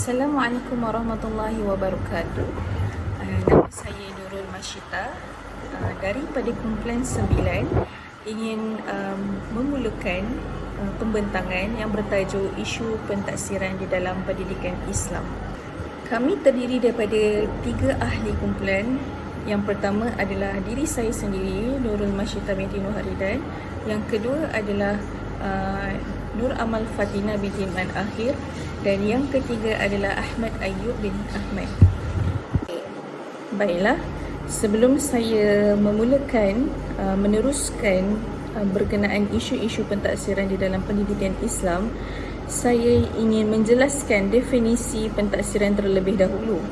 Assalamualaikum warahmatullahi wabarakatuh. Nama saya Nurul Masyita daripada kumpulan 9 ingin memulakan pembentangan yang bertajuk isu pentaksiran di dalam pendidikan Islam. Kami terdiri daripada 3 ahli kumpulan. Yang pertama adalah diri saya sendiri, Nurul Masyita binti Nur Haridan. Yang kedua adalah Nur Amal Fatina binti Man Akhir. Dan yang ketiga adalah Ahmad Ayub bin Ahmad. Baiklah, sebelum saya memulakan meneruskan berkenaan isu-isu pentaksiran di dalam pendidikan Islam, saya ingin menjelaskan definisi pentaksiran terlebih dahulu.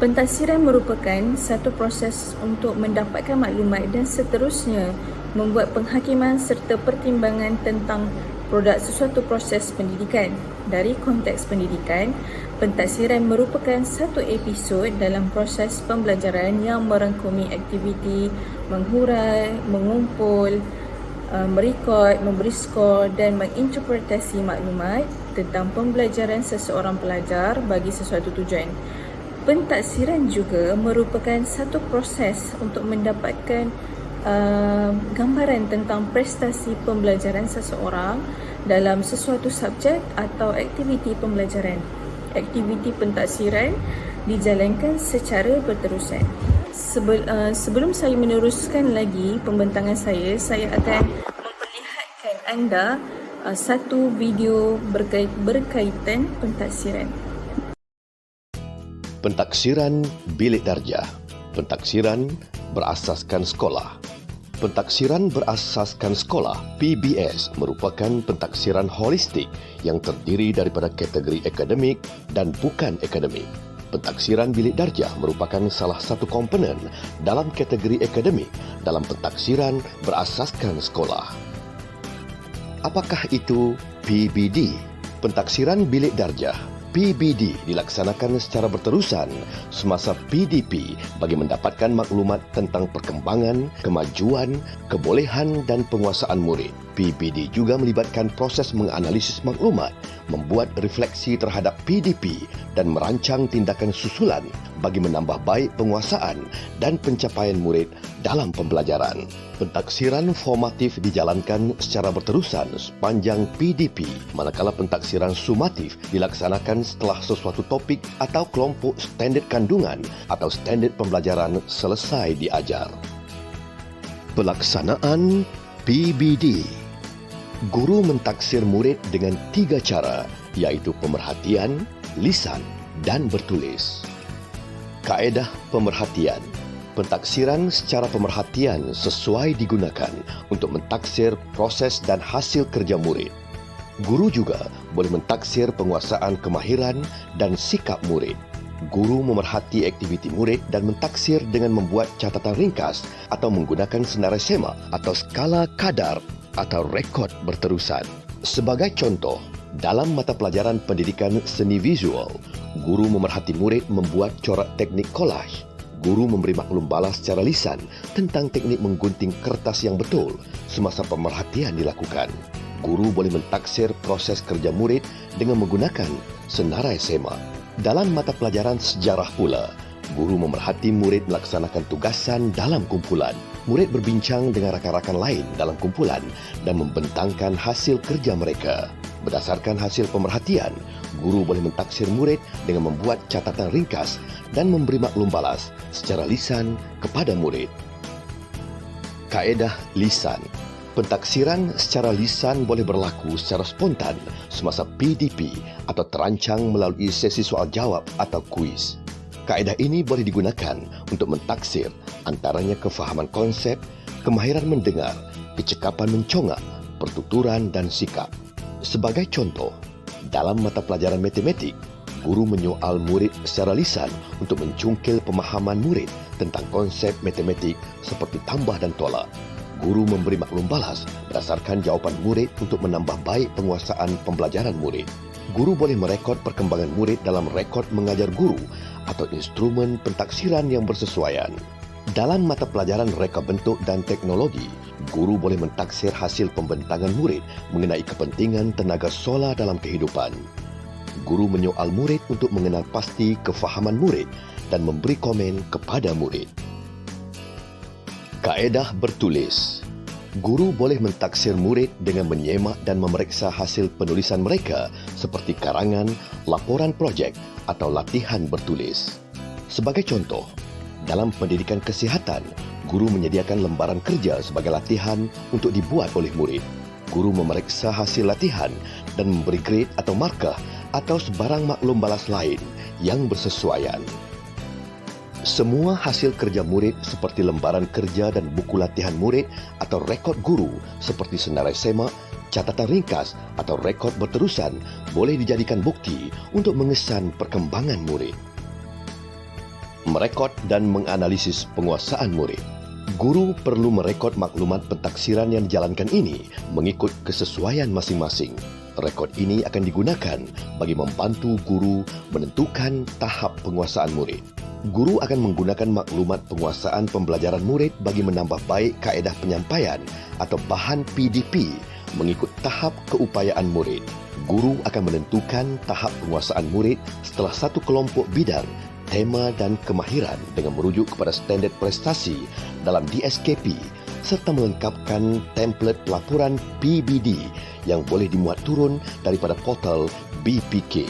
Pentaksiran merupakan satu proses untuk mendapatkan maklumat dan seterusnya membuat penghakiman serta pertimbangan tentang produk sesuatu proses pendidikan. Dari konteks pendidikan, pentaksiran merupakan satu episod dalam proses pembelajaran yang merangkumi aktiviti menghurai, mengumpul, merekod, memberi skor dan menginterpretasi maklumat tentang pembelajaran seseorang pelajar bagi sesuatu tujuan. Pentaksiran juga merupakan satu proses untuk mendapatkan gambaran tentang prestasi pembelajaran seseorang dalam sesuatu subjek atau aktiviti pembelajaran. Aktiviti pentaksiran dijalankan secara berterusan. Sebelum saya meneruskan lagi pembentangan saya akan memperlihatkan anda satu video berkaitan pentaksiran. Pentaksiran bilik darjah. Pentaksiran berasaskan sekolah. Pentaksiran berasaskan sekolah (PBS) merupakan pentaksiran holistik yang terdiri daripada kategori akademik dan bukan akademik. Pentaksiran bilik darjah merupakan salah satu komponen dalam kategori akademik dalam pentaksiran berasaskan sekolah. Apakah itu PBD? Pentaksiran bilik darjah PBD dilaksanakan secara berterusan semasa PDP bagi mendapatkan maklumat tentang perkembangan, kemajuan, kebolehan dan penguasaan murid. PBD juga melibatkan proses menganalisis maklumat, membuat refleksi terhadap PDP dan merancang tindakan susulan bagi menambah baik penguasaan dan pencapaian murid dalam pembelajaran. Pentaksiran formatif dijalankan secara berterusan sepanjang PDP, manakala pentaksiran sumatif dilaksanakan setelah sesuatu topik atau kelompok standard kandungan atau standard pembelajaran selesai diajar. Pelaksanaan PBD. Guru mentaksir murid dengan 3 cara, iaitu pemerhatian, lisan dan bertulis. Kaedah pemerhatian. Pentaksiran secara pemerhatian sesuai digunakan untuk mentaksir proses dan hasil kerja murid. Guru juga boleh mentaksir penguasaan kemahiran dan sikap murid. Guru memerhati aktiviti murid dan mentaksir dengan membuat catatan ringkas atau menggunakan senarai sema atau skala kadar atau rekod berterusan. Sebagai contoh, dalam mata pelajaran pendidikan seni visual, guru memerhati murid membuat corak teknik collage. Guru memberi maklum balas secara lisan tentang teknik menggunting kertas yang betul semasa pemerhatian dilakukan. Guru boleh mentaksir proses kerja murid dengan menggunakan senarai sema. Dalam mata pelajaran sejarah pula, guru memerhati murid melaksanakan tugasan dalam kumpulan. Murid berbincang dengan rakan-rakan lain dalam kumpulan dan membentangkan hasil kerja mereka. Berdasarkan hasil pemerhatian, guru boleh mentaksir murid dengan membuat catatan ringkas dan memberi maklum balas secara lisan kepada murid. Kaedah lisan. Pentaksiran secara lisan boleh berlaku secara spontan semasa PDP atau terancang melalui sesi soal jawab atau kuis. Kaedah ini boleh digunakan untuk mentaksir antaranya kefahaman konsep, kemahiran mendengar, kecekapan mencongak, pertuturan dan sikap. Sebagai contoh, dalam mata pelajaran matematik, guru menyoal murid secara lisan untuk mencungkil pemahaman murid tentang konsep matematik seperti tambah dan tolak. Guru memberi maklum balas berdasarkan jawapan murid untuk menambah baik penguasaan pembelajaran murid. Guru boleh merekod perkembangan murid dalam rekod mengajar guru atau instrumen pentaksiran yang bersesuaian. Dalam mata pelajaran reka bentuk dan teknologi, guru boleh mentaksir hasil pembentangan murid mengenai kepentingan tenaga solar dalam kehidupan. guru menyoal murid untuk mengenal pasti kefahaman murid dan memberi komen kepada murid. Kaedah bertulis. Guru boleh mentaksir murid dengan menyemak dan memeriksa hasil penulisan mereka seperti karangan, laporan projek atau latihan bertulis. Sebagai contoh, dalam pendidikan kesihatan, guru menyediakan lembaran kerja sebagai latihan untuk dibuat oleh murid. Guru memeriksa hasil latihan dan memberi grade atau markah atau sebarang maklum balas lain yang bersesuaian. Semua hasil kerja murid seperti lembaran kerja dan buku latihan murid atau rekod guru seperti senarai semak, catatan ringkas atau rekod berterusan boleh dijadikan bukti untuk mengesan perkembangan murid. Merekod dan menganalisis penguasaan murid. Guru perlu merekod maklumat pentaksiran yang dijalankan ini mengikut kesesuaian masing-masing. Rekod ini akan digunakan bagi membantu guru menentukan tahap penguasaan murid. Guru akan menggunakan maklumat penguasaan pembelajaran murid bagi menambah baik kaedah penyampaian atau bahan PDP mengikut tahap keupayaan murid. Guru akan menentukan tahap penguasaan murid setelah satu kelompok bidang, tema dan kemahiran dengan merujuk kepada standard prestasi dalam DSKP serta melengkapkan template laporan PBD yang boleh dimuat turun daripada portal BPK.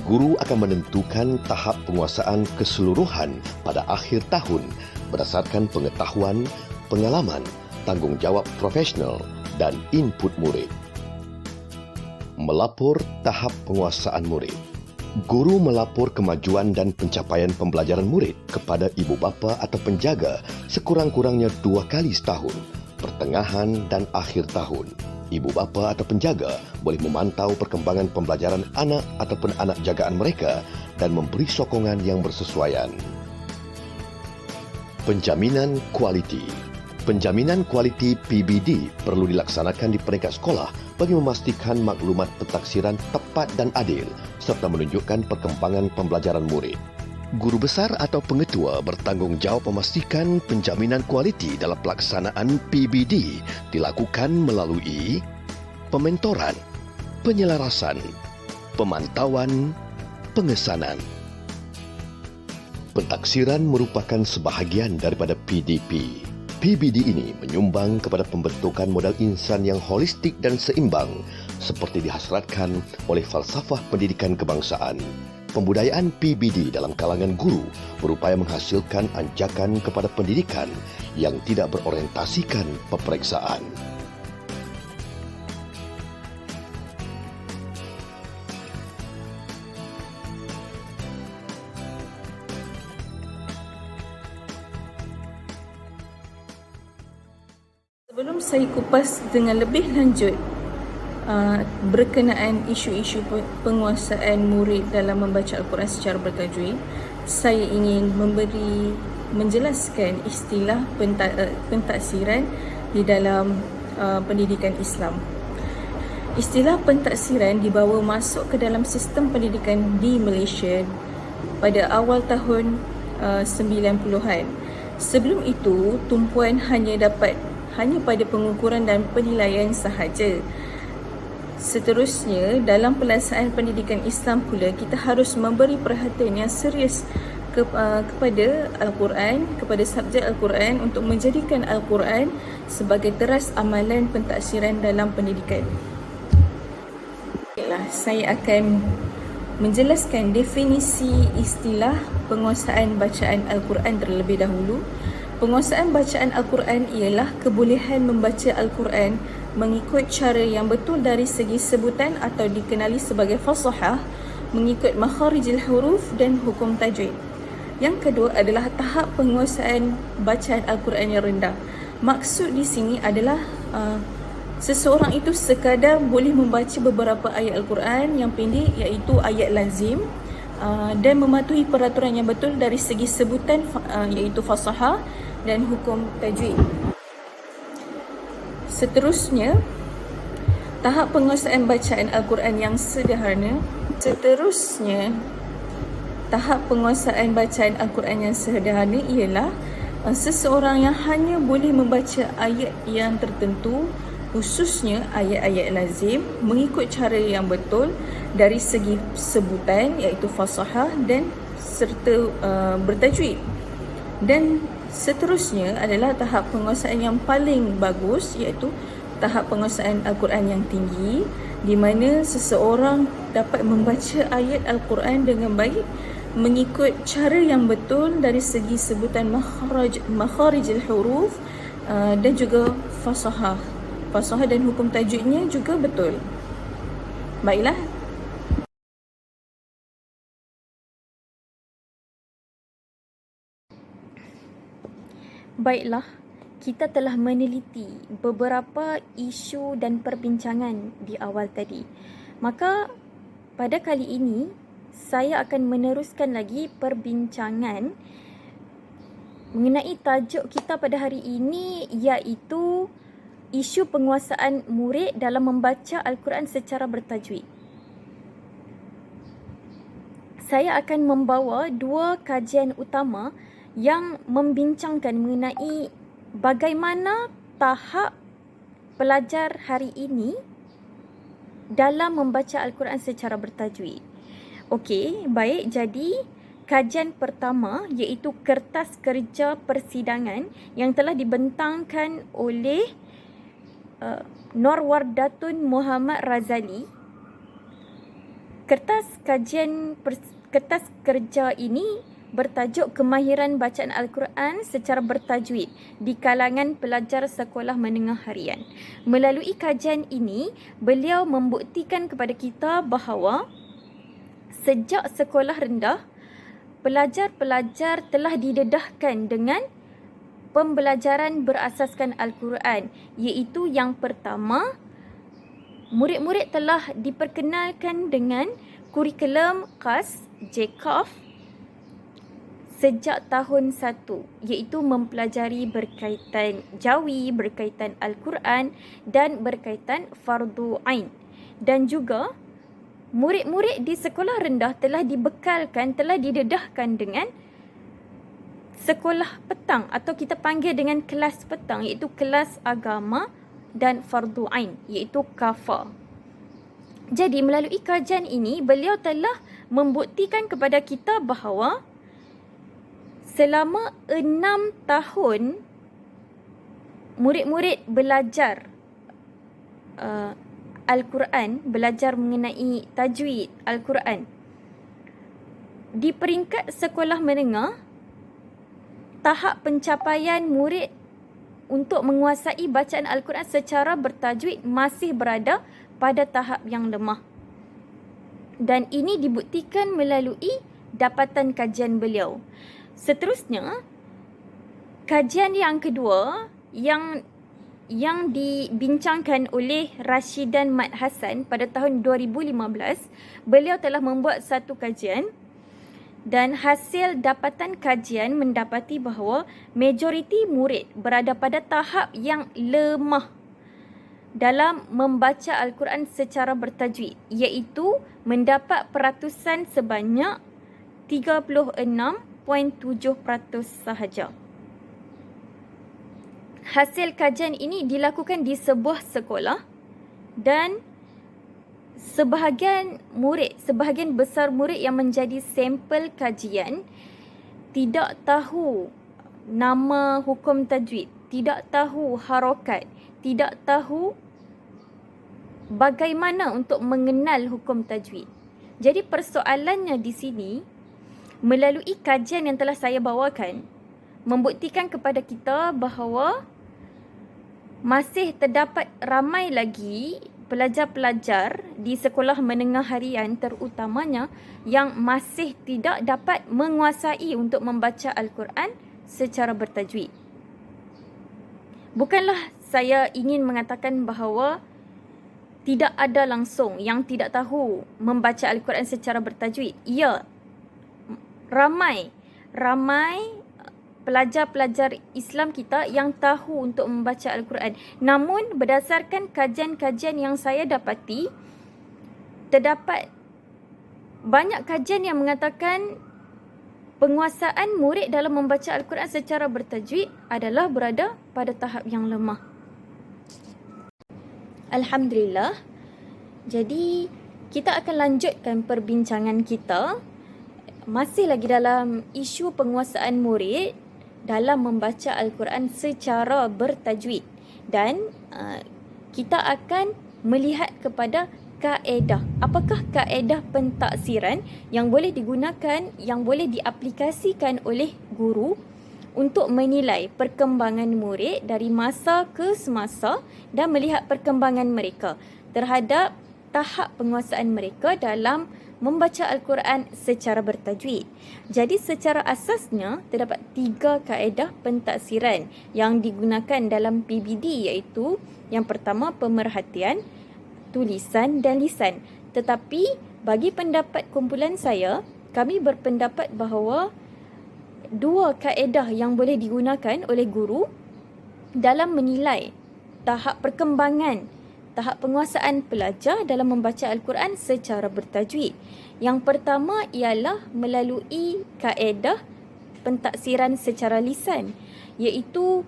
Guru akan menentukan tahap penguasaan keseluruhan pada akhir tahun berdasarkan pengetahuan, pengalaman, tanggungjawab profesional dan input murid. Melapor tahap penguasaan murid. Guru melapor kemajuan dan pencapaian pembelajaran murid kepada ibu bapa atau penjaga sekurang-kurangnya 2 kali setahun, pertengahan dan akhir tahun. Ibu bapa atau penjaga boleh memantau perkembangan pembelajaran anak ataupun anak jagaan mereka dan memberi sokongan yang bersesuaian. Penjaminan kualiti. Penjaminan kualiti PBD perlu dilaksanakan di peringkat sekolah bagi memastikan maklumat pentaksiran tepat dan adil serta menunjukkan perkembangan pembelajaran murid. Guru besar atau pengetua bertanggungjawab memastikan penjaminan kualiti dalam pelaksanaan PBD dilakukan melalui pementoran, penyelarasan, pemantauan, pengesanan. Pentaksiran merupakan sebahagian daripada PDP. PBD ini menyumbang kepada pembentukan modal insan yang holistik dan seimbang seperti dihasratkan oleh falsafah pendidikan kebangsaan. Pembudayaan PBD dalam kalangan guru berupaya menghasilkan anjakan kepada pendidikan yang tidak berorientasikan peperiksaan. Sebelum saya kupas dengan lebih lanjut berkenaan isu-isu penguasaan murid dalam membaca Al-Quran secara bertajwid, saya ingin menjelaskan istilah pentaksiran di dalam pendidikan Islam. Istilah pentaksiran dibawa masuk ke dalam sistem pendidikan di Malaysia pada awal tahun 90-an. Sebelum itu, tumpuan hanya pada pengukuran dan penilaian sahaja. Seterusnya, dalam pelaksanaan pendidikan Islam pula, kita harus memberi perhatian yang serius kepada Al-Quran, kepada subjek Al-Quran untuk menjadikan Al-Quran sebagai teras amalan pentaksiran dalam pendidikan. Baiklah, saya akan menjelaskan definisi istilah penguasaan bacaan Al-Quran terlebih dahulu. Penguasaan bacaan Al-Quran ialah kebolehan membaca Al-Quran mengikut cara yang betul dari segi sebutan atau dikenali sebagai fasahah, mengikut makharijil huruf dan hukum tajwid. Yang kedua adalah tahap penguasaan bacaan Al-Quran yang rendah. Maksud di sini adalah seseorang itu sekadar boleh membaca beberapa ayat Al-Quran yang pendek, iaitu ayat lazim, dan mematuhi peraturan yang betul dari segi sebutan, iaitu fasahah dan hukum tajwid. Seterusnya, tahap penguasaan bacaan Al-Quran yang sederhana. Tahap penguasaan bacaan Al-Quran yang sederhana ialah seseorang yang hanya boleh membaca ayat yang tertentu khususnya ayat-ayat lazim mengikut cara yang betul dari segi sebutan iaitu fasahah dan serta bertajwid. Dan seterusnya adalah tahap penguasaan yang paling bagus iaitu tahap penguasaan Al-Quran yang tinggi, di mana seseorang dapat membaca ayat Al-Quran dengan baik mengikut cara yang betul dari segi sebutan makharij al-huruf dan juga fasahah dan hukum tajwidnya juga betul. Baiklah. Baiklah, kita telah meneliti beberapa isu dan perbincangan di awal tadi. Maka pada kali ini saya akan meneruskan lagi perbincangan mengenai tajuk kita pada hari ini, iaitu isu penguasaan murid dalam membaca Al-Quran secara bertajwid. Saya akan membawa dua kajian utama yang membincangkan mengenai bagaimana tahap pelajar hari ini dalam membaca Al-Quran secara bertajwid. Okey, baik. Jadi, kajian pertama iaitu kertas kerja persidangan yang telah dibentangkan oleh Norwardatun Muhammad Razali. Kertas kerja ini bertajuk Kemahiran Bacaan Al-Quran secara bertajwid di kalangan pelajar sekolah menengah harian. Melalui kajian ini, beliau membuktikan kepada kita bahawa sejak sekolah rendah, pelajar-pelajar telah didedahkan dengan pembelajaran berasaskan Al-Quran, iaitu yang pertama, murid-murid telah diperkenalkan dengan kurikulum khas JKAF sejak tahun 1, iaitu mempelajari berkaitan Jawi, berkaitan Al-Quran dan berkaitan Fardu Ain. Dan juga murid-murid di sekolah rendah telah dibekalkan, telah didedahkan dengan sekolah petang atau kita panggil dengan kelas petang, iaitu kelas agama dan Fardu Ain, iaitu kafa. Jadi melalui kajian ini, beliau telah membuktikan kepada kita bahawa selama 6 tahun murid-murid belajar Al-Quran, belajar mengenai tajwid Al-Quran di peringkat sekolah menengah, tahap pencapaian murid untuk menguasai bacaan Al-Quran secara bertajwid masih berada pada tahap yang lemah. Dan ini dibuktikan melalui dapatan kajian beliau. Seterusnya, kajian yang kedua yang dibincangkan oleh Rashidan Mat Hassan pada tahun 2015, beliau telah membuat satu kajian dan hasil dapatan kajian mendapati bahawa majoriti murid berada pada tahap yang lemah dalam membaca Al-Quran secara bertajwid, iaitu mendapat peratusan sebanyak 36.7% sahaja. Hasil kajian ini dilakukan di sebuah sekolah dan sebahagian besar murid yang menjadi sampel kajian tidak tahu nama hukum tajwid, tidak tahu harakat, tidak tahu bagaimana untuk mengenal hukum tajwid. Jadi persoalannya di sini, melalui kajian yang telah saya bawakan, membuktikan kepada kita bahawa masih terdapat ramai lagi pelajar-pelajar di sekolah menengah harian terutamanya yang masih tidak dapat menguasai untuk membaca Al-Quran secara bertajwid. Bukanlah saya ingin mengatakan bahawa tidak ada langsung yang tidak tahu membaca Al-Quran secara bertajwid. Ya, ramai pelajar-pelajar Islam kita yang tahu untuk membaca Al-Quran. Namun berdasarkan kajian-kajian yang saya dapati, terdapat banyak kajian yang mengatakan penguasaan murid dalam membaca Al-Quran secara bertajwid adalah berada pada tahap yang lemah. Alhamdulillah. Jadi kita akan lanjutkan perbincangan kita masih lagi dalam isu penguasaan murid dalam membaca Al-Quran secara bertajwid, dan kita akan melihat kepada kaedah. Apakah kaedah pentaksiran yang boleh digunakan, yang boleh diaplikasikan oleh guru untuk menilai perkembangan murid dari masa ke semasa dan melihat perkembangan mereka terhadap tahap penguasaan mereka dalam membaca Al-Quran secara bertajwid. Jadi secara asasnya terdapat 3 kaedah pentaksiran yang digunakan dalam PBD, iaitu yang pertama pemerhatian, tulisan dan lisan. Tetapi bagi pendapat kumpulan saya, kami berpendapat bahawa 2 kaedah yang boleh digunakan oleh guru dalam menilai tahap perkembangan, tahap penguasaan pelajar dalam membaca Al-Quran secara bertajwid. Yang pertama ialah melalui kaedah pentaksiran secara lisan, iaitu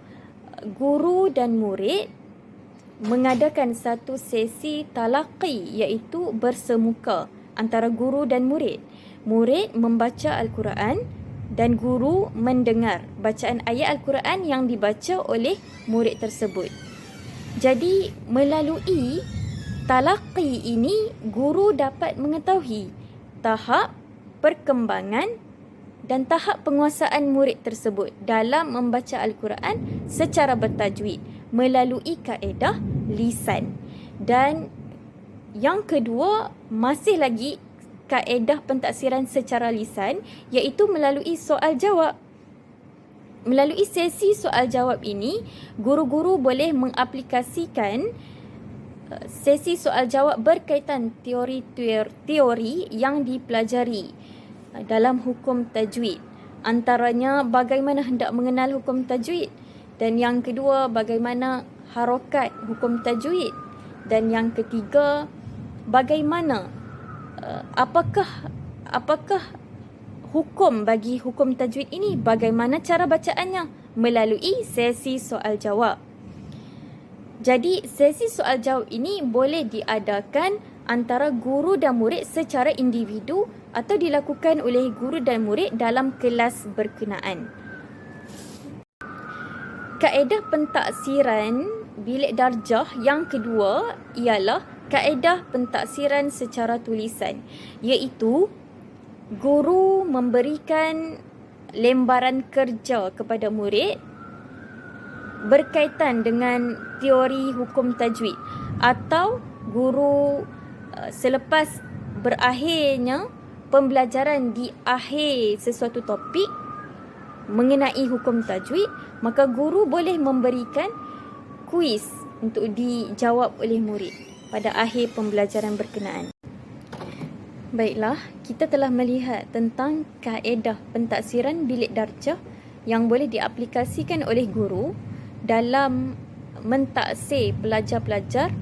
guru dan murid mengadakan satu sesi talaqi, iaitu bersemuka antara guru dan murid. Murid membaca Al-Quran dan guru mendengar bacaan ayat Al-Quran yang dibaca oleh murid tersebut. Jadi melalui talaqi ini, guru dapat mengetahui tahap perkembangan dan tahap penguasaan murid tersebut dalam membaca Al-Quran secara bertajwid melalui kaedah lisan. Dan yang kedua, masih lagi kaedah pentaksiran secara lisan, iaitu melalui soal jawab. Melalui sesi soal jawab ini, guru-guru boleh mengaplikasikan sesi soal jawab berkaitan teori yang dipelajari dalam hukum tajwid. Antaranya bagaimana hendak mengenal hukum tajwid, dan yang kedua bagaimana harokat hukum tajwid, dan yang ketiga bagaimana apakah hukum bagi hukum tajwid ini, bagaimana cara bacaannya melalui sesi soal jawab. Jadi sesi soal jawab ini boleh diadakan antara guru dan murid secara individu atau dilakukan oleh guru dan murid dalam kelas berkenaan. Kaedah pentaksiran bilik darjah yang kedua ialah kaedah pentaksiran secara tulisan, iaitu guru memberikan lembaran kerja kepada murid berkaitan dengan teori hukum tajwid, atau guru selepas berakhirnya pembelajaran di akhir sesuatu topik mengenai hukum tajwid, maka guru boleh memberikan kuis untuk dijawab oleh murid pada akhir pembelajaran berkenaan. Baiklah, kita telah melihat tentang kaedah pentaksiran bilik darjah yang boleh diaplikasikan oleh guru dalam mentaksir pelajar-pelajar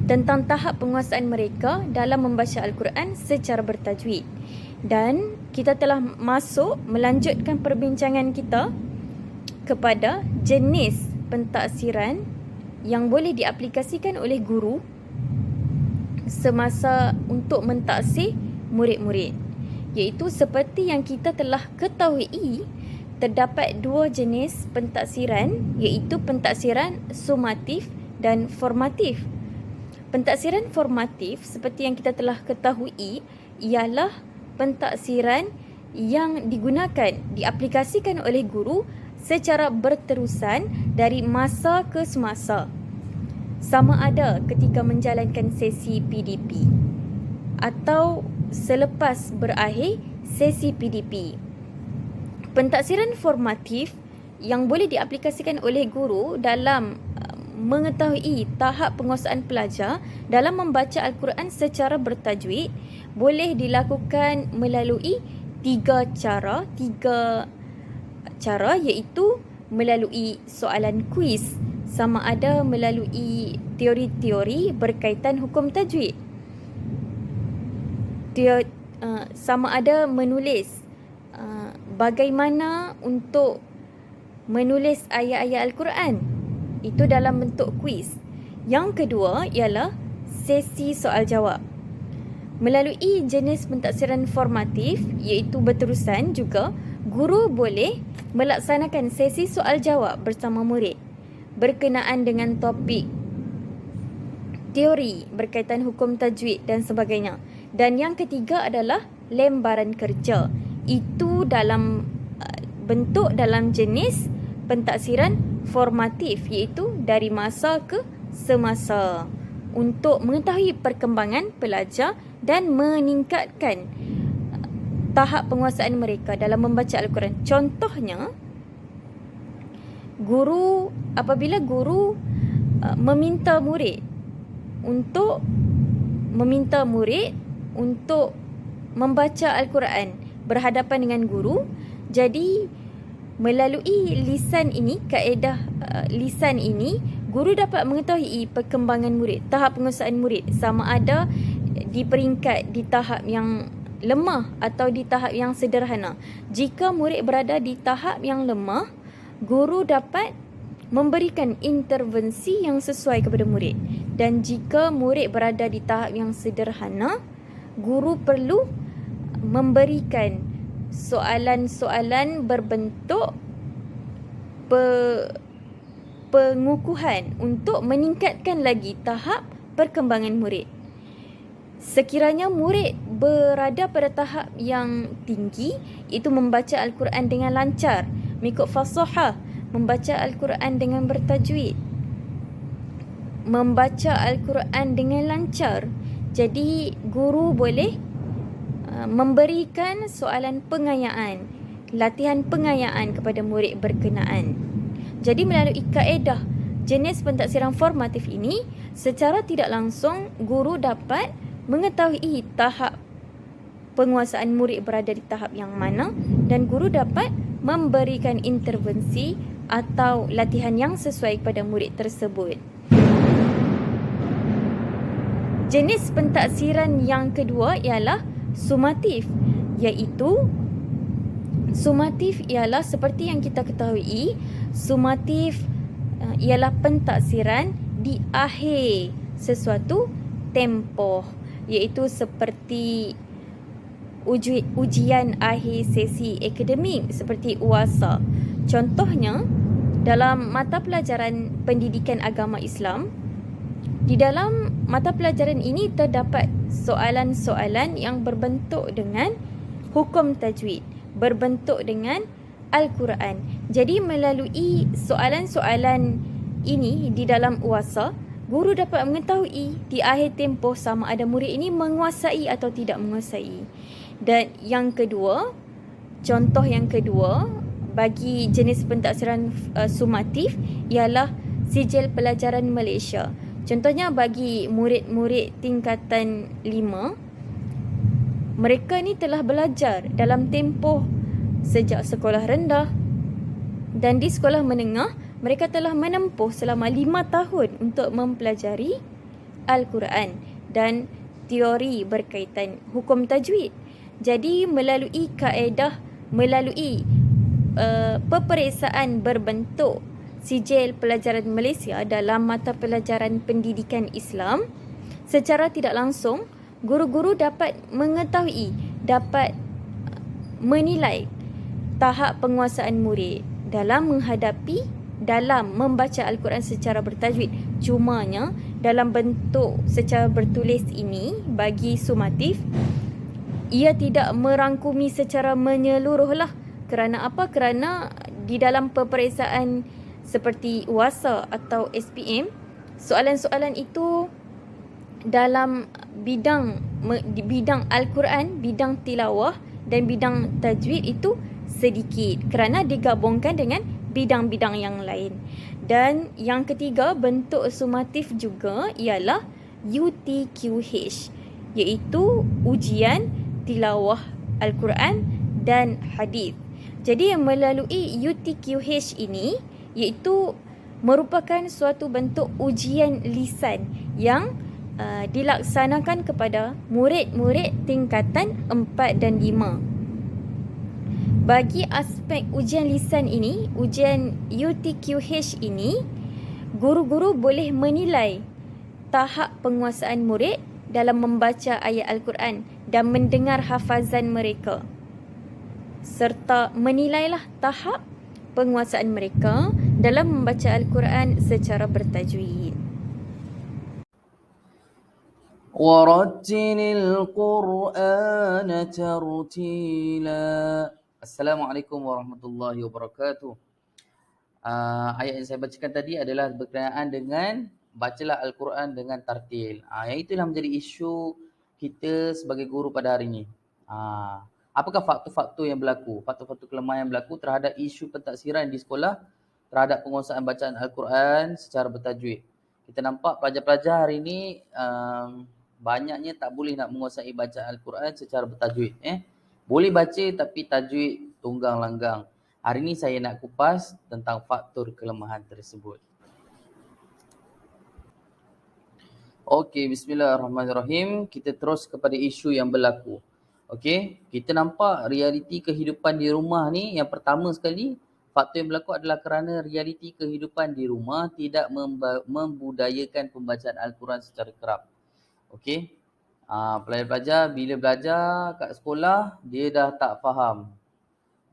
tentang tahap penguasaan mereka dalam membaca Al-Quran secara bertajwid. Dan kita telah melanjutkan perbincangan kita kepada jenis pentaksiran yang boleh diaplikasikan oleh guru semasa untuk mentaksir murid-murid, iaitu seperti yang kita telah ketahui, terdapat 2 jenis pentaksiran, iaitu pentaksiran sumatif dan formatif. Pentaksiran formatif seperti yang kita telah ketahui ialah pentaksiran yang digunakan, diaplikasikan oleh guru secara berterusan dari masa ke semasa, sama ada ketika menjalankan sesi PDP atau selepas berakhir sesi PDP. Pentaksiran formatif yang boleh diaplikasikan oleh guru dalam mengetahui tahap penguasaan pelajar dalam membaca Al-Quran secara bertajwid boleh dilakukan melalui 3 cara, iaitu melalui soalan kuis, sama ada melalui teori-teori berkaitan hukum tajwid, sama ada menulis bagaimana untuk menulis ayat-ayat Al-Quran, itu dalam bentuk kuis. Yang kedua ialah sesi soal jawab. Melalui jenis pentaksiran formatif iaitu berterusan juga, guru boleh melaksanakan sesi soal jawab bersama murid berkenaan dengan topik teori berkaitan hukum tajwid dan sebagainya. Dan yang ketiga adalah lembaran kerja. Itu dalam bentuk dalam jenis pentaksiran formatif iaitu dari masa ke semasa untuk mengetahui perkembangan pelajar dan meningkatkan tahap penguasaan mereka dalam membaca Al-Quran. Contohnya, apabila guru meminta murid untuk membaca Al-Quran berhadapan dengan guru, jadi melalui lisan ini, kaedah lisan ini, guru dapat mengetahui perkembangan murid, tahap penguasaan murid, sama ada di peringkat di tahap yang lemah atau di tahap yang sederhana. Jika murid berada di tahap yang lemah, guru dapat memberikan intervensi yang sesuai kepada murid. Dan jika murid berada di tahap yang sederhana, guru perlu memberikan soalan-soalan berbentuk pengukuhan untuk meningkatkan lagi tahap perkembangan murid. Sekiranya murid berada pada tahap yang tinggi, itu membaca Al-Quran dengan lancar, mengikut fasahah, membaca Al-Quran dengan bertajwid, membaca Al-Quran dengan lancar. Jadi guru boleh memberikan soalan pengayaan, latihan pengayaan kepada murid berkenaan. Jadi melalui kaedah jenis pentaksiran formatif ini, secara tidak langsung guru dapat mengetahui tahap penguasaan murid berada di tahap yang mana, dan guru dapat memberikan intervensi atau latihan yang sesuai kepada murid tersebut. Jenis pentaksiran yang kedua ialah sumatif, iaitu sumatif ialah seperti yang kita ketahui, sumatif ialah pentaksiran di akhir sesuatu tempoh, iaitu seperti ujian akhir sesi akademik seperti UASA. Contohnya, dalam mata pelajaran pendidikan agama Islam, di dalam mata pelajaran ini terdapat soalan-soalan yang berbentuk dengan hukum tajwid, berbentuk dengan Al-Quran. Jadi melalui soalan-soalan ini di dalam UASA, guru dapat mengetahui di akhir tempoh sama ada murid ini menguasai atau tidak menguasai. Dan yang kedua, contoh yang kedua bagi jenis pentaksiran sumatif ialah sijil pelajaran Malaysia. Contohnya bagi murid-murid tingkatan 5, mereka ni telah belajar dalam tempoh sejak sekolah rendah, dan di sekolah menengah mereka telah menempuh selama 5 tahun untuk mempelajari Al-Quran dan teori berkaitan hukum tajwid. Jadi melalui kaedah, melalui peperiksaan berbentuk sijil pelajaran Malaysia dalam mata pelajaran pendidikan Islam, secara tidak langsung guru-guru dapat mengetahui, dapat menilai tahap penguasaan murid dalam membaca Al-Quran secara bertajwid. Cumanya dalam bentuk secara bertulis ini bagi sumatif, ia tidak merangkumi secara menyeluruh lah. Kerana apa? Kerana di dalam peperiksaan seperti UASA atau SPM, soalan-soalan itu dalam bidang Al-Quran, bidang tilawah dan bidang tajwid itu sedikit kerana digabungkan dengan bidang-bidang yang lain. Dan yang ketiga, bentuk sumatif juga ialah UTQH, iaitu ujian tilawah Al-Quran dan hadis. Jadi melalui UTQH ini, iaitu merupakan suatu bentuk ujian lisan yang dilaksanakan kepada murid-murid tingkatan 4 dan 5. Bagi aspek ujian lisan ini, ujian UTQH ini, guru-guru boleh menilai tahap penguasaan murid dalam membaca ayat Al-Quran dan mendengar hafazan mereka. Serta menilailah tahap penguasaan mereka dalam membaca Al-Quran secara bertajwid. ورتل القرآن ترتيلا. Assalamualaikum warahmatullahi wabarakatuh. Ayat yang saya bacakan tadi adalah berkenaan dengan bacalah Al-Quran dengan tartil. Yang itulah menjadi isu kita sebagai guru pada hari ini. Apakah faktor-faktor yang berlaku, faktor-faktor kelemahan yang berlaku terhadap isu pentaksiran di sekolah terhadap penguasaan bacaan Al-Quran secara bertajwid. Kita nampak pelajar-pelajar hari ini banyaknya tak boleh nak menguasai bacaan Al-Quran secara bertajwid. Boleh baca tapi tajwid tunggang langgang. Hari ini saya nak kupas tentang faktor kelemahan tersebut. Okey, bismillahirrahmanirrahim. Kita terus kepada isu yang berlaku. Okey, kita nampak realiti kehidupan di rumah ni, yang pertama sekali, faktor yang berlaku adalah kerana realiti kehidupan di rumah tidak membudayakan pembacaan Al-Quran secara kerap. Okey, pelajar-pelajar bila belajar kat sekolah, dia dah tak faham.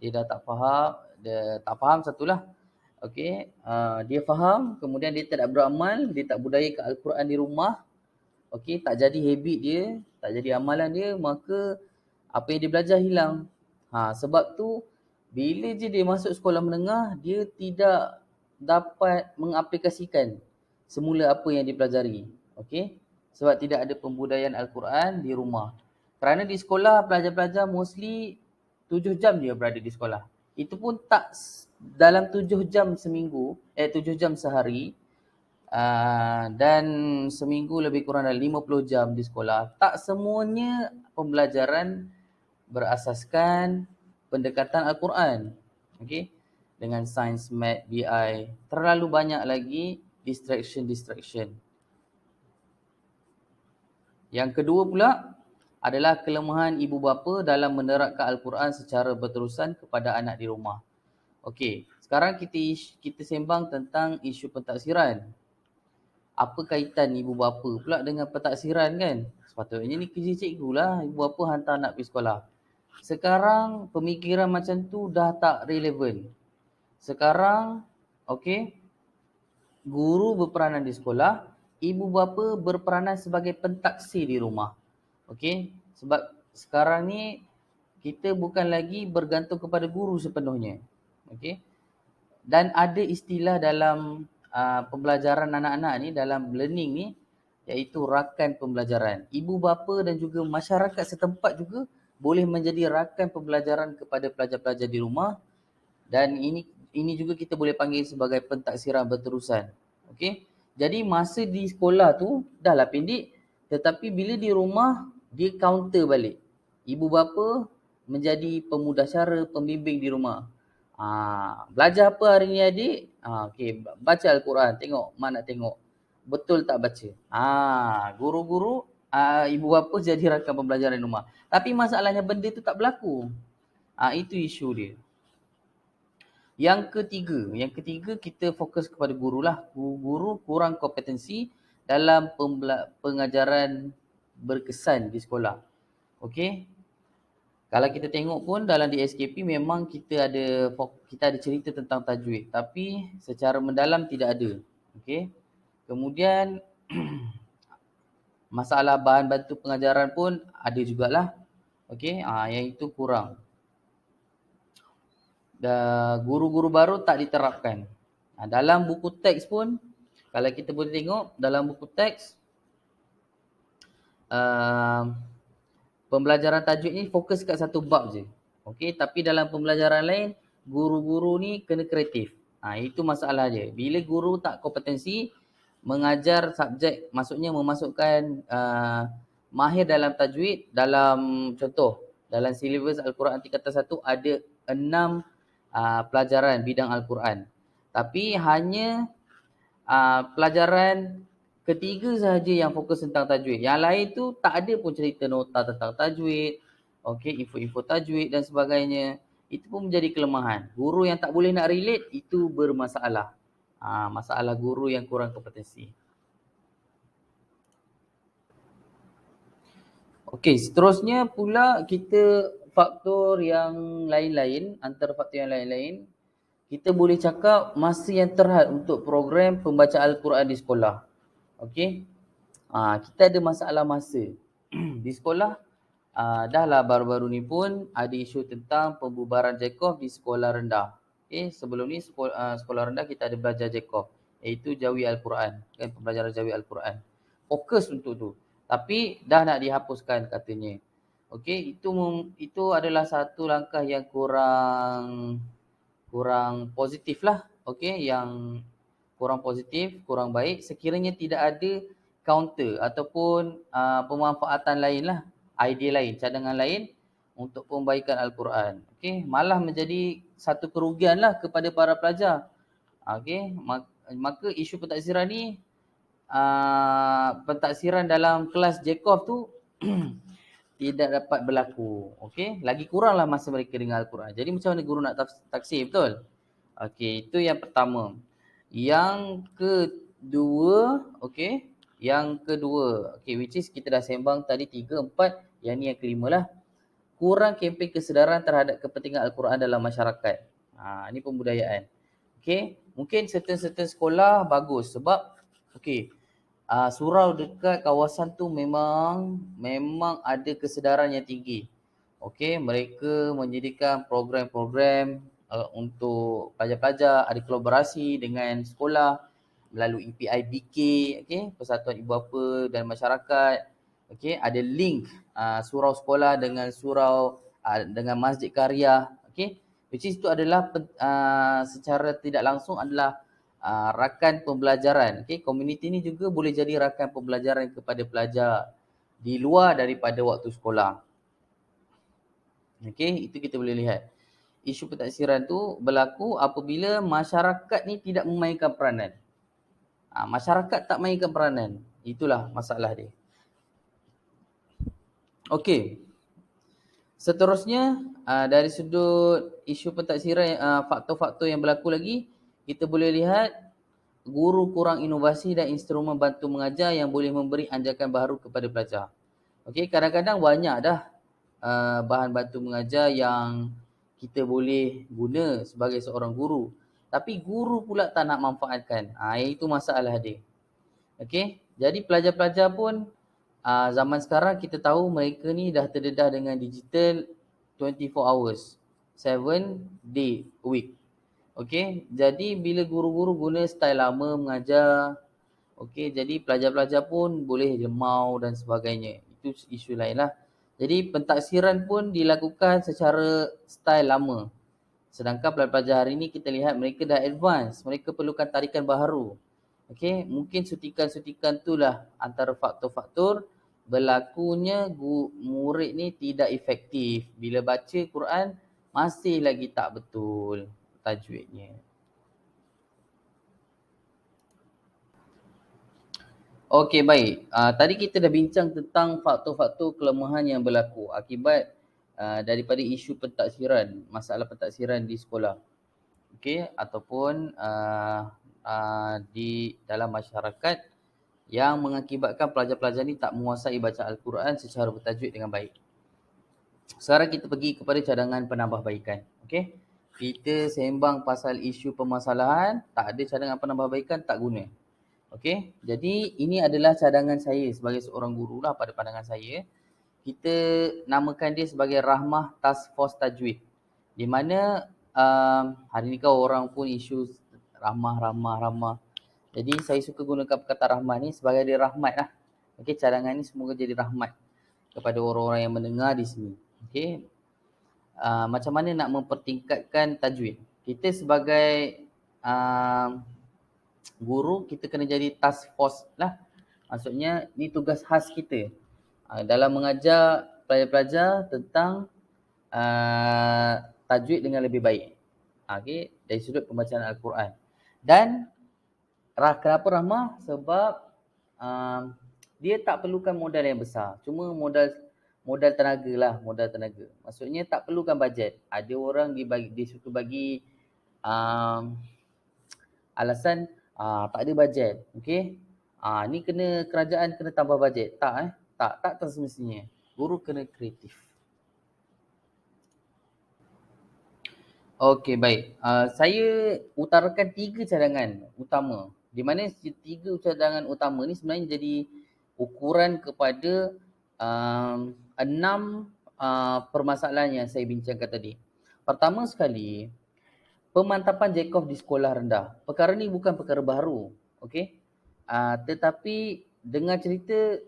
Dia tak faham satulah. Okey, dia faham, kemudian dia tak beramal, dia tak budayakan Al-Quran di rumah. Okey, tak jadi habit dia, tak jadi amalan dia, maka apa yang dia belajar hilang. Sebab tu bila je dia masuk sekolah menengah, dia tidak dapat mengaplikasikan semula apa yang dipelajari. Okey, sebab tidak ada pembudayaan Al-Quran di rumah. Kerana di sekolah pelajar-pelajar mostly 7 jam dia berada di sekolah. Itu pun tak dalam 7 jam seminggu, 7 jam sehari, dan seminggu lebih kurang dalam 50 jam di sekolah. Tak semuanya pembelajaran berasaskan pendekatan Al-Quran. Okey, dengan sains, math, BI, terlalu banyak lagi distraction. Yang kedua pula adalah kelemahan ibu bapa dalam menerapkan Al-Quran secara berterusan kepada anak di rumah. Okey, sekarang kita sembang tentang isu pentaksiran. Apa kaitan ibu bapa pula dengan pentaksiran kan? Sepatutnya ni kerja cikgu lah, ibu bapa hantar anak pergi sekolah. Sekarang pemikiran macam tu dah tak relevan. Sekarang, okey, guru berperanan di sekolah, ibu bapa berperanan sebagai pentaksir di rumah. Okey, sebab sekarang ni kita bukan lagi bergantung kepada guru sepenuhnya. Okey. Dan ada istilah dalam pembelajaran anak-anak ni, dalam learning ni, iaitu rakan pembelajaran. Ibu bapa dan juga masyarakat setempat juga boleh menjadi rakan pembelajaran kepada pelajar-pelajar di rumah, dan ini juga kita boleh panggil sebagai pentaksiran berterusan. Okey. Jadi masa di sekolah tu dah lah pendek, tetapi bila di rumah dia counter balik. Ibu bapa menjadi pemudasyara, pembimbing di rumah. Belajar apa hari ni adik? Okey, baca Al-Quran. Tengok, mak nak tengok. Betul tak baca? Guru-guru, ibu bapa jadi rakan pembelajaran di rumah. Tapi masalahnya benda tu tak berlaku. Itu isu dia. Yang ketiga kita fokus kepada guru lah. Guru kurang kompetensi dalam pengajaran berkesan di sekolah. Okey. Kalau kita tengok pun dalam DSKP memang kita ada cerita tentang tajwid, tapi secara mendalam tidak ada. Okey. Kemudian masalah bahan bantu pengajaran pun ada jugalah. Okey, yang itu kurang. Dan guru-guru baru tak diterapkan. Dalam buku teks pun, kalau kita boleh tengok dalam buku teks, pembelajaran tajwid ni fokus kat satu bab je. Okey, tapi dalam pembelajaran lain, guru-guru ni kena kreatif. Itu masalah dia. Bila guru tak kompetensi mengajar subjek, maksudnya memasukkan mahir dalam tajwid, dalam contoh, dalam silibus Al-Quran tingkatan 1 ada 6 pelajaran bidang Al-Quran. Tapi hanya pelajaran ketiga sahaja yang fokus tentang tajwid. Yang lain tu tak ada pun cerita nota tentang tajwid, okey, info-info tajwid dan sebagainya. Itu pun menjadi kelemahan. Guru yang tak boleh nak relate, itu bermasalah. Masalah guru yang kurang kompetensi. Okey, seterusnya pula kita faktor yang lain-lain, antara faktor yang lain-lain, kita boleh cakap masa yang terhad untuk program pembacaan Al-Quran di sekolah. Okey. Kita ada masalah masa. Di sekolah, dah lah baru-baru ni pun ada isu tentang pembubaran Jacob di sekolah rendah. Okey, sebelum ni sekolah rendah kita ada belajar Jacob, iaitu Jawi Al-Quran, kan, pembelajaran Jawi Al-Quran. Fokus untuk tu. Tapi dah nak dihapuskan katanya. Okey, itu adalah satu langkah yang kurang positif lah. Okey, yang kurang positif, kurang baik sekiranya tidak ada counter ataupun pemanfaatan lain lah, idea lain, cadangan lain untuk pembaikan Al-Quran. Okey, malah menjadi satu kerugian lah kepada para pelajar. Okey, maka isu pentaksiran ni, pentaksiran dalam kelas Jacob tu tidak dapat berlaku. Okey, lagi kuranglah masa mereka dengar Al-Quran. Jadi macam mana guru nak taksir, betul? Okey, itu yang pertama. Yang kedua, okey, which is kita dah sembang tadi 3, 4, yang ni yang kelima lah. Kurang kempen kesedaran terhadap kepentingan Al-Quran dalam masyarakat. Ni pembudayaan. Okey, mungkin certain sekolah bagus sebab okey, surau dekat kawasan tu memang ada kesedaran yang tinggi. Okey, mereka menyediakan program-program untuk pelajar-pelajar, ada kolaborasi dengan sekolah melalui PIBK, okey, Persatuan Ibu Bapa dan Masyarakat. Okey, ada link surau sekolah dengan surau dengan Masjid Karya, okey. Which is itu adalah secara tidak langsung adalah rakan pembelajaran. Okey, komuniti ni juga boleh jadi rakan pembelajaran kepada pelajar di luar daripada waktu sekolah. Okey, itu kita boleh lihat. Isu pentaksiran tu berlaku apabila masyarakat ni tidak memainkan peranan. Masyarakat tak mainkan peranan. Itulah masalah dia. Okey. Seterusnya, dari sudut isu pentaksiran, faktor-faktor yang berlaku lagi, kita boleh lihat guru kurang inovasi dan instrumen bantu mengajar yang boleh memberi anjakan baru kepada pelajar. Okey, kadang-kadang banyak dah bahan bantu mengajar yang kita boleh guna sebagai seorang guru. Tapi guru pula tak nak manfaatkan. Itu masalah dia. Okey, jadi pelajar-pelajar pun zaman sekarang kita tahu mereka ni dah terdedah dengan digital 24 hours, 7 day a week. Okey, jadi bila guru-guru guna style lama mengajar, okey, jadi pelajar-pelajar pun boleh lemau dan sebagainya. Itu isu lain lah. Jadi pentaksiran pun dilakukan secara style lama. Sedangkan pelajar-pelajar hari ni kita lihat mereka dah advance. Mereka perlukan tarikan baharu. Okey, mungkin sutikan-sutikan itulah antara faktor-faktor berlakunya murid ni tidak efektif. Bila baca Quran masih lagi tak betul tajwidnya. Okey, baik. Tadi kita dah bincang tentang faktor-faktor kelemahan yang berlaku akibat daripada isu pentaksiran, masalah pentaksiran di sekolah. Okey, ataupun di dalam masyarakat yang mengakibatkan pelajar-pelajar ni tak menguasai baca Al-Quran secara bertajwid dengan baik. Sekarang kita pergi kepada cadangan penambahbaikan. Okey, kita sembang pasal isu permasalahan, tak ada cadangan penambahbaikan, tak guna. Okey, jadi ini adalah cadangan saya sebagai seorang guru lah pada pandangan saya. Kita namakan dia sebagai Rahmah Task Force Tajwid. Di mana hari ni kan orang pun isu rahmah. Jadi saya suka gunakan perkataan rahmah ni sebagai dia rahmat lah. Okey, cadangan ni semoga jadi rahmat kepada orang-orang yang mendengar di sini. Okey, macam mana nak mempertingkatkan tajwid? Kita sebagai guru, kita kena jadi task force lah. Maksudnya ni tugas khas kita dalam mengajar pelajar-pelajar tentang tajwid dengan lebih baik. Okey, dari sudut pembacaan Al-Quran. Dan kenapa rahmah? Sebab dia tak perlukan modal yang besar. Cuma modal tenaga lah, modal tenaga. Maksudnya tak perlukan bajet. Ada orang dia suka bagi alasan tak ada bajet. Okey. Ni kerajaan kena tambah bajet. Tak semestinya. Guru kena kreatif. Okey, baik. Saya utarakan 3 cadangan utama. Di mana 3 cadangan utama ni sebenarnya jadi ukuran kepada 6 permasalahan yang saya bincangkan tadi. Pertama sekali, pemantapan Jacob di sekolah rendah. Perkara ni bukan perkara baru. Okey. Tetapi dengan cerita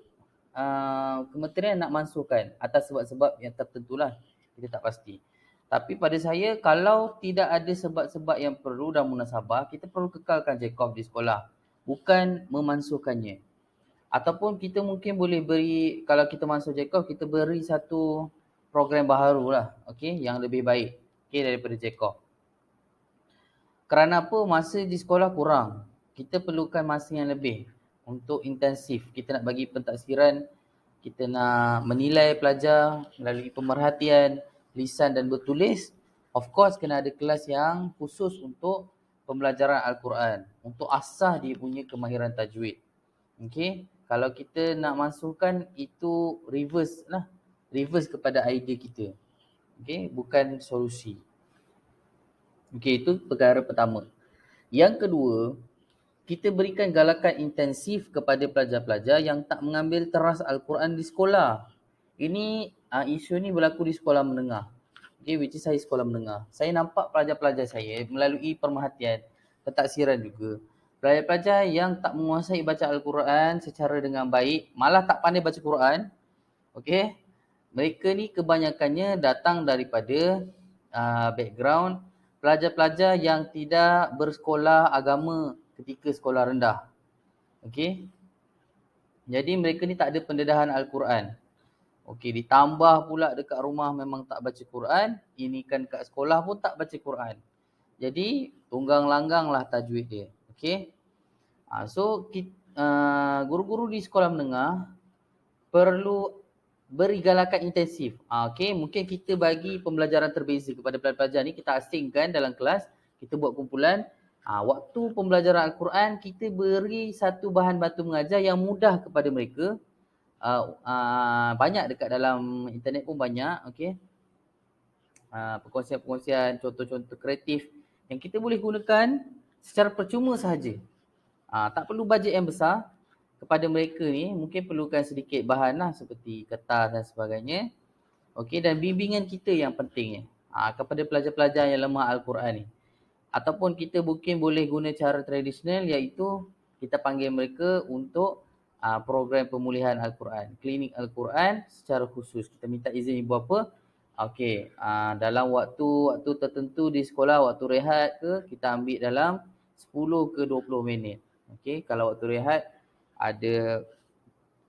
kementerian nak mansuhkan atas sebab-sebab yang tertentulah, kita tak pasti. Tapi pada saya, kalau tidak ada sebab-sebab yang perlu dan munasabah, kita perlu kekalkan Jacob di sekolah. Bukan memansuhkannya. Ataupun kita mungkin boleh beri, kalau kita mansuh Jacob, kita beri satu program baharu lah. Okay, yang lebih baik, okay, daripada Jacob. Kerana apa? Masa di sekolah kurang. Kita perlukan masa yang lebih untuk intensif. Kita nak bagi pentaksiran, kita nak menilai pelajar melalui pemerhatian, lisan dan bertulis. Of course kena ada kelas yang khusus untuk pembelajaran Al-Quran, untuk asah dia punya kemahiran tajwid. Okey, kalau kita nak masukkan itu reverse lah, reverse kepada idea kita. Okey, bukan solusi. Okey, itu perkara pertama. Yang kedua, kita berikan galakan intensif kepada pelajar-pelajar yang tak mengambil teras Al-Quran di sekolah. Ini isu ni berlaku di sekolah menengah. Okay, which is saya sekolah menengah. Saya nampak pelajar-pelajar saya melalui pemerhatian, pentaksiran juga. Pelajar-pelajar yang tak menguasai baca Al-Quran secara dengan baik, malah tak pandai baca Quran. Okay, mereka ni kebanyakannya datang daripada background pelajar-pelajar yang tidak bersekolah agama ketika sekolah rendah. Okey. Jadi mereka ni tak ada pendedahan Al-Quran. Okey, ditambah pula dekat rumah memang tak baca Quran, ini kan kat sekolah pun tak baca Quran. Jadi tunggang langgang lah tajwid dia. Okey. So guru-guru di sekolah menengah perlu beri galakan intensif. Okey, mungkin kita bagi pembelajaran terbeza kepada pelajar-pelajar ni, kita asingkan dalam kelas, kita buat kumpulan. Waktu pembelajaran Al-Quran, kita beri satu bahan batu mengajar yang mudah kepada mereka. Banyak dekat dalam internet pun banyak. Okay. Perkongsian-perkongsian, contoh-contoh kreatif yang kita boleh gunakan secara percuma sahaja. Tak perlu bajet yang besar. Kepada mereka ni mungkin perlukan sedikit bahan lah, seperti kertas dan sebagainya. Okey, dan bimbingan kita yang pentingnya kepada pelajar-pelajar yang lemah Al-Quran ni. Ataupun kita mungkin boleh guna cara tradisional, iaitu kita panggil mereka untuk program pemulihan Al-Quran, klinik Al-Quran secara khusus. Kita minta izin ibu bapa. Okey, dalam waktu tertentu di sekolah, waktu rehat ke, kita ambil dalam 10 ke 20 minit. Okey, kalau waktu rehat ada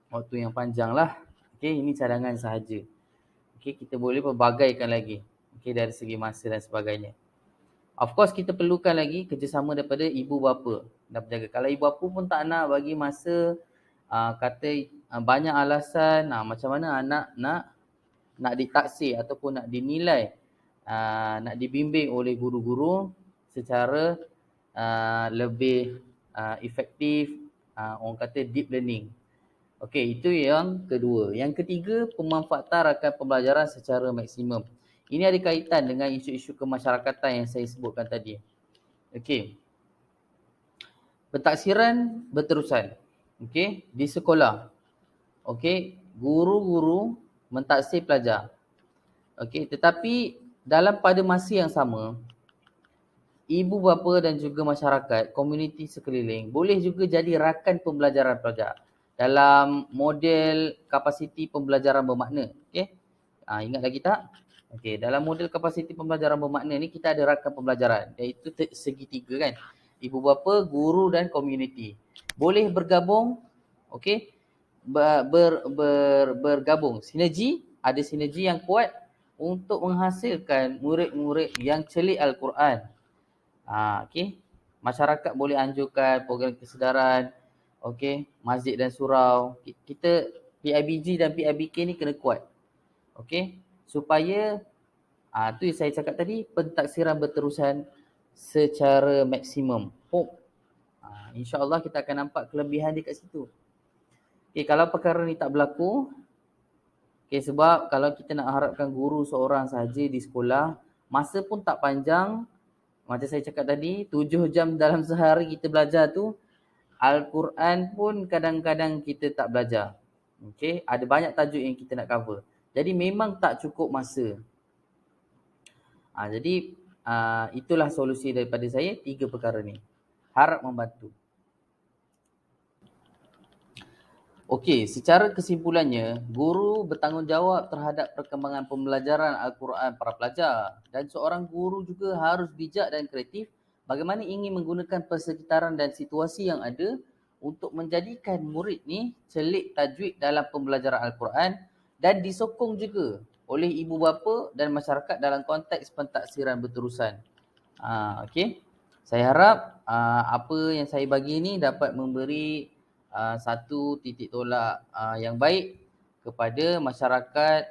waktu yang panjang lah. Okey, ini cadangan sahaja. Okey, kita boleh pelbagaikan lagi. Okey, dari segi masa dan sebagainya. Of course, kita perlukan lagi kerjasama daripada ibu bapa dan penjaga. Kalau ibu bapa pun tak nak bagi masa, kata banyak alasan, macam mana anak nak ditaksir ataupun nak dinilai, nak dibimbing oleh guru-guru secara lebih efektif, orang kata deep learning. Okey, itu yang kedua. Yang ketiga, pemanfaatan rakan pembelajaran secara maksimum. Ini ada kaitan dengan isu-isu kemasyarakatan yang saya sebutkan tadi. Okey. Pentaksiran berterusan. Okey, di sekolah. Okey, guru-guru mentaksir pelajar. Okey, tetapi pada masa yang sama, ibu bapa dan juga masyarakat, komuniti sekeliling boleh juga jadi rakan pembelajaran pelajar dalam model kapasiti pembelajaran bermakna. Okey. Ingat lagi tak? Okey, dalam model kapasiti pembelajaran bermakna ni kita ada rakan pembelajaran, iaitu segitiga kan. Ibu bapa, guru dan komuniti. Boleh bergabung, okey. Bergabung. Sinergi, ada sinergi yang kuat untuk menghasilkan murid-murid yang celik Al-Quran. Okey. Masyarakat boleh anjurkan program kesedaran, okey, masjid dan surau. Kita PIBG dan PIBK ni kena kuat. Okey, supaya tu yang saya cakap tadi, pentaksiran berterusan secara maksimum. InsyaAllah kita akan nampak kelebihan di kat situ. Okey, kalau perkara ni tak berlaku, Okay, sebab kalau kita nak harapkan guru seorang saja di sekolah, masa pun tak panjang. Macam saya cakap tadi, 7 jam dalam sehari kita belajar tu, Al-Quran pun kadang-kadang kita tak belajar. Okay, ada banyak tajuk yang kita nak cover. Jadi memang tak cukup masa. Jadi itulah solusi daripada saya, 3 perkara ni. Harap membantu. Okey, secara kesimpulannya, guru bertanggungjawab terhadap perkembangan pembelajaran Al-Quran para pelajar. Dan seorang guru juga harus bijak dan kreatif bagaimana ingin menggunakan persekitaran dan situasi yang ada untuk menjadikan murid ni celik tajwid dalam pembelajaran Al-Quran dan disokong juga oleh ibu bapa dan masyarakat dalam konteks pentaksiran berterusan. Okey. Saya harap apa yang saya bagi ni dapat memberi satu titik tolak yang baik kepada masyarakat,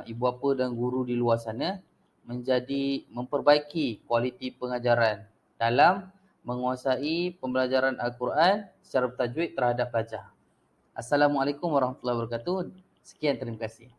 ibu bapa dan guru di luar sana menjadi memperbaiki kualiti pengajaran dalam menguasai pembelajaran Al-Quran secara bertajwid terhadap pelajar. Assalamualaikum warahmatullahi wabarakatuh. Sekian, terima kasih.